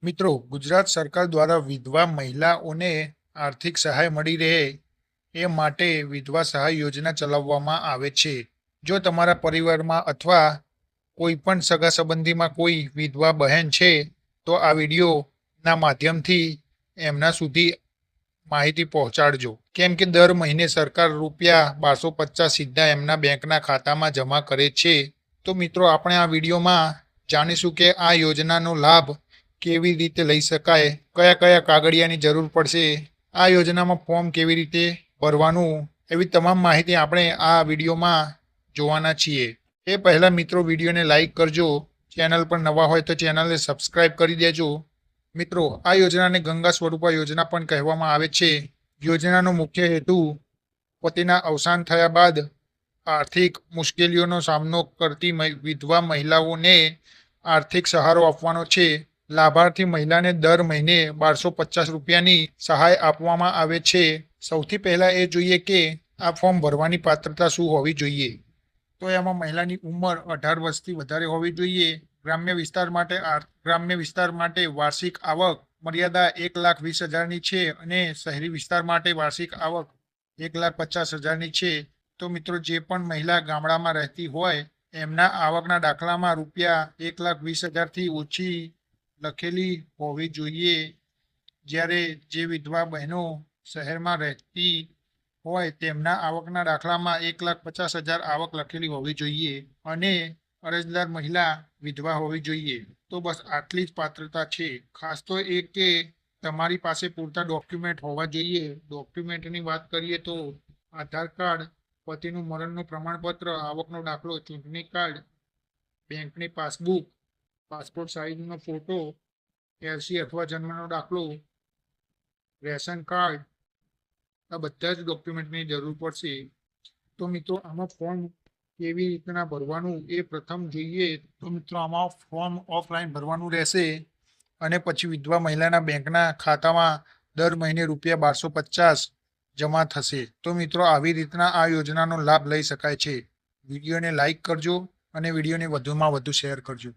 મિત્રો, ગુજરાત સરકાર દ્વારા વિધવા મહિલાઓને આર્થિક સહાય મળી રહે એ માટે વિધવા સહાય યોજના ચલાવવામાં આવે છે. જો તમારા પરિવારમાં અથવા કોઈ પણ સગા સંબંધીમાં કોઈ વિધવા બહેન છે તો આ વિડીયોના માધ્યમથી એમના સુધી માહિતી પહોંચાડજો. કેમ કે દર મહિને સરકાર રૂપિયા 1250 સીધા એમના બેંકના ખાતામાં જમા કરે છે. તો મિત્રો, આપણે આ વિડીયોમાં જાણીશું કે આ યોજનાનો લાભ કેવી રીતે લઈ શકાય, કયા કયા કાગળિયાની જરૂર પડશે, આ યોજનામાં ફોર્મ કેવી રીતે ભરવાનું, એવી તમામ માહિતી આપણે આ વિડીયોમાં જોવાના છીએ. એ પહેલાં મિત્રો, વિડીયોને લાઈક કરજો. ચેનલ પર નવા હોય તો ચેનલને સબસ્ક્રાઈબ કરી દેજો. મિત્રો, આ યોજનાને ગંગા સ્વરૂપા યોજના પણ કહેવામાં આવે છે. યોજનાનો મુખ્ય હેતુ પતિના અવસાન થયા બાદ આર્થિક મુશ્કેલીઓનો સામનો કરતી વિધવા મહિલાઓને આર્થિક સહારો આપવાનો છે. લાભાર્થી મહિલાને દર મહિને 1250 રૂપિયાની સહાય આપવામાં આવે છે. સૌથી પહેલાં એ જોઈએ કે આ ફોર્મ ભરવાની પાત્રતા શું હોવી જોઈએ. તો એમાં મહિલાની ઉંમર 18 વર્ષથી વધારે હોવી જોઈએ. ગ્રામ્ય વિસ્તાર માટે વાર્ષિક આવક મર્યાદા 1,20,000ની છે અને શહેરી વિસ્તાર માટે વાર્ષિક આવક 1,50,000ની છે. તો મિત્રો, જે પણ મહિલા ગામડામાં રહેતી હોય એમના આવકના દાખલામાં રૂપિયા 1,20,000થી ઓછી લખેલી હોવી જોઈએ. જ્યારે જે વિધવા બહેનો શહેરમાં રહેતી હોય તેમના આવકના દાખલામાં 1,50,000 આવક લખેલી હોવી જોઈએ અને અરજદાર મહિલા વિધવા હોવી જોઈએ. તો બસ આટલી જ પાત્રતા છે. ખાસ તો એ કે તમારી પાસે પૂરતા ડોક્યુમેન્ટ હોવા જોઈએ. ડોક્યુમેન્ટની વાત કરીએ તો આધાર કાર્ડ, પતિનું મરણનું પ્રમાણપત્ર, આવકનો દાખલો, ચૂંટણી કાર્ડ, બેંકની પાસબુક, પાસપોર્ટ સાઇઝનો ફોટો, એલસી અથવા જન્મનો દાખલો, રેશન કાર્ડ, આ બધા જ ડોક્યુમેન્ટની જરૂર પડશે. તો મિત્રો, આમાં ફોર્મ કેવી રીતના ભરવાનું એ પ્રથમ જોઈએ. તો મિત્રો, આમાં ફોર્મ ઓફલાઈન ભરવાનું રહેશે અને પછી વિધવા મહિલાના બેંકના ખાતામાં દર મહિને રૂપિયા 1250 જમા થશે. તો મિત્રો, આવી રીતના આ યોજનાનો લાભ લઈ શકાય છે. વિડીયોને લાઈક કરજો અને વિડીયોને વધુમાં વધુ શેર કરજો.